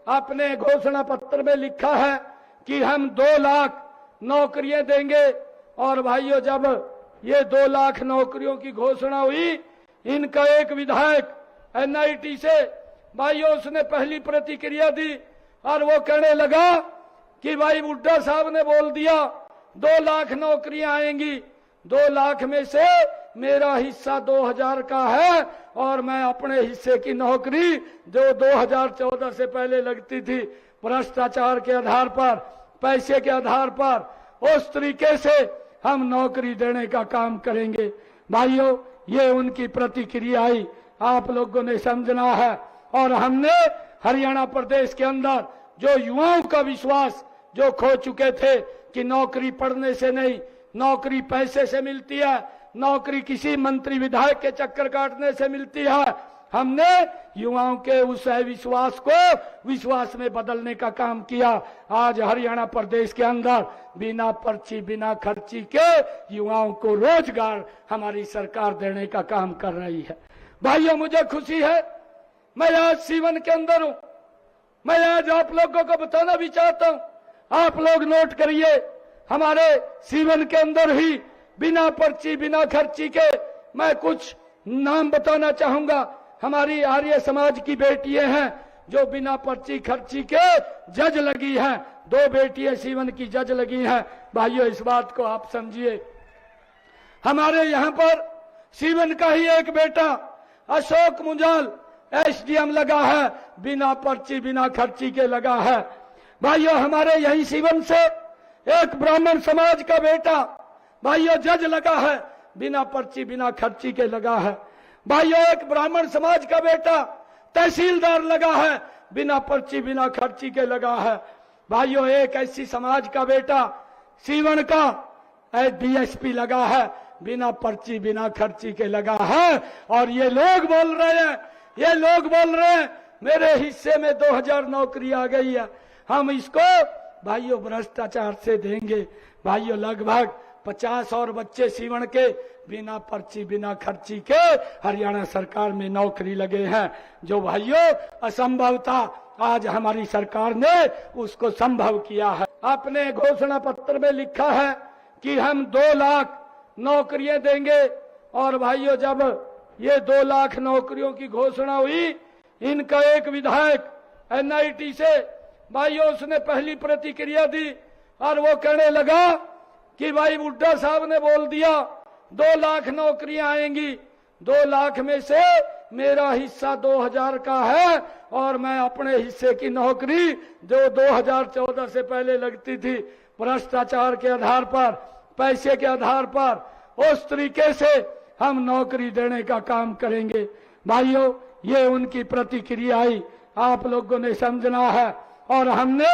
अपने घोषणा पत्र में लिखा है कि हम 2 लाख नौकरियां देंगे। और भाइयों, जब ये 2 लाख नौकरियों की घोषणा हुई, इनका एक विधायक एनआईटी से भाइयों उसने पहली प्रतिक्रिया दी और वो कहने लगा कि भाई हुड्डा साहब ने बोल दिया 2 लाख नौकरियां आएंगी, 2 लाख में से मेरा हिस्सा 2000 का है और मैं अपने हिस्से की नौकरी जो 2014 से पहले लगती थी भ्रष्टाचार के आधार पर, पैसे के आधार पर, उस तरीके से हम नौकरी देने का काम करेंगे। भाइयों, ये उनकी प्रतिक्रिया आई, आप लोगों ने समझना है। और हमने हरियाणा प्रदेश के अंदर जो युवाओं का विश्वास जो खो चुके थे कि नौकरी पढ़ने से नहीं, नौकरी पैसे से मिलती है, नौकरी किसी मंत्री विधायक के चक्कर काटने से मिलती है, हमने युवाओं के उस विश्वास को विश्वास में बदलने का काम किया। आज हरियाणा प्रदेश के अंदर बिना पर्ची बिना खर्ची के युवाओं को रोजगार हमारी सरकार देने का काम कर रही है। भाइयों, मुझे खुशी है, मैं आज सीवन के अंदर हूं। मैं आज आप लोगों को बताना भी चाहता हूं, आप लोग नोट करिए, हमारे सीवन के अंदर ही बिना पर्ची बिना खर्ची के मैं कुछ नाम बताना चाहूंगा। हमारी आर्य समाज की बेटियां हैं जो बिना पर्ची खर्ची के जज लगी हैं। 2 बेटियां सीवन की जज लगी हैं। भाइयों, इस बात को आप समझिए। हमारे यहाँ पर सीवन का ही एक बेटा अशोक मुंजाल एसडीएम लगा है, बिना पर्ची बिना खर्ची के लगा है। भाइयों, हमारे यही सीवन से एक ब्राह्मण समाज का बेटा भाइयों जज लगा है, बिना पर्ची बिना खर्ची के लगा है। भाइयों, एक ब्राह्मण समाज का बेटा तहसीलदार लगा है, बिना पर्ची बिना खर्ची के लगा है। भाइयों, एक ऐसी समाज का बेटा सीवन का डीएसपी लगा है, बिना पर्ची बिना खर्ची के लगा है। और ये लोग बोल रहे हैं मेरे हिस्से में 2000 नौकरी आ गई है, हम इसको भाइयों भ्रष्टाचार से देंगे। भाइयों, लगभग 50 और बच्चे सीवन के बिना पर्ची बिना खर्ची के हरियाणा सरकार में नौकरी लगे हैं, जो भाइयों असंभव था, आज हमारी सरकार ने उसको संभव किया है। अपने घोषणा पत्र में लिखा है कि हम 2 लाख नौकरियां देंगे। और भाइयों, जब ये 2 लाख नौकरियों की घोषणा हुई, इनका एक विधायक एनआईटी से भाइयों उसने पहली प्रतिक्रिया दी और वो कहने लगा कि भाई हुड्डा साहब ने बोल दिया 2 लाख नौकरियां आएंगी, 2 लाख में से मेरा हिस्सा 2000 का है और मैं अपने हिस्से की नौकरी जो 2014 से पहले लगती थी भ्रष्टाचार के आधार पर, पैसे के आधार पर, उस तरीके से हम नौकरी देने का काम करेंगे। भाइयों, ये उनकी प्रतिक्रिया आई, आप लोगों ने समझना है। और हमने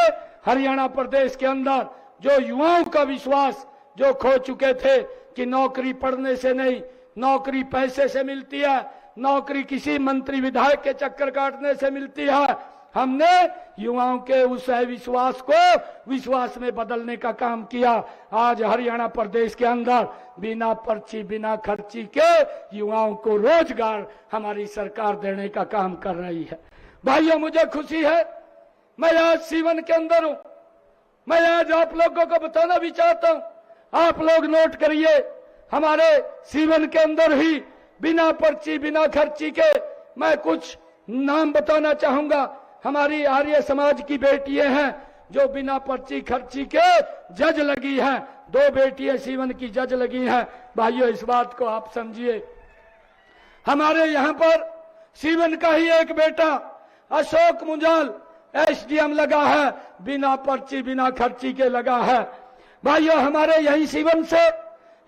हरियाणा प्रदेश के अंदर जो युवाओं का विश्वास जो खो चुके थे कि नौकरी पढ़ने से नहीं, नौकरी पैसे से मिलती है, नौकरी किसी मंत्री विधायक के चक्कर काटने से मिलती है, हमने युवाओं के उस विश्वास को विश्वास में बदलने का काम किया। आज हरियाणा प्रदेश के अंदर बिना पर्ची बिना खर्ची के युवाओं को रोजगार हमारी सरकार देने का काम कर रही है। भाइयों, मुझे खुशी है, मैं आज सीवन के अंदर हूं। मैं आज आप लोगों को बताना भी चाहता हूं, आप लोग नोट करिए, हमारे सीवन के अंदर ही बिना पर्ची बिना खर्ची के मैं कुछ नाम बताना चाहूंगा। हमारी आर्य समाज की बेटियां हैं जो बिना पर्ची खर्ची के जज लगी हैं। 2 बेटियां सीवन की जज लगी हैं। भाइयों, इस बात को आप समझिए। हमारे यहाँ पर सीवन का ही एक बेटा अशोक मुंजाल एसडीएम लगा है, बिना पर्ची बिना खर्ची के लगा है। भाइयों, हमारे यही सीवन से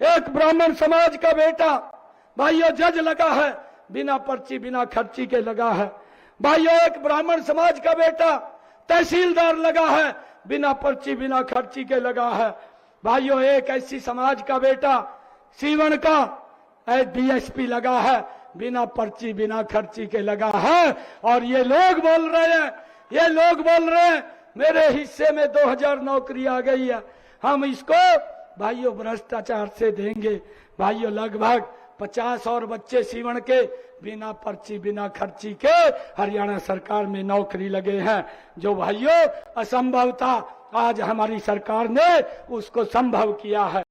एक ब्राह्मण समाज का बेटा भाइयों जज लगा है, बिना पर्ची बिना खर्ची के लगा है। भाइयों, एक ब्राह्मण समाज का बेटा तहसीलदार लगा है, बिना पर्ची बिना खर्ची के लगा है। भाइयों, एक ऐसी समाज का बेटा सीवन का डीएसपी लगा है, बिना पर्ची बिना खर्ची के लगा है। और ये लोग बोल रहे हैं मेरे हिस्से में 2000 नौकरी आ गई है, हम इसको भाइयों भ्रष्टाचार से देंगे। भाइयों, लगभग 50 और बच्चे सीवन के बिना पर्ची बिना खर्ची के हरियाणा सरकार में नौकरी लगे हैं। जो भाइयों असंभव था, आज हमारी सरकार ने उसको संभव किया है।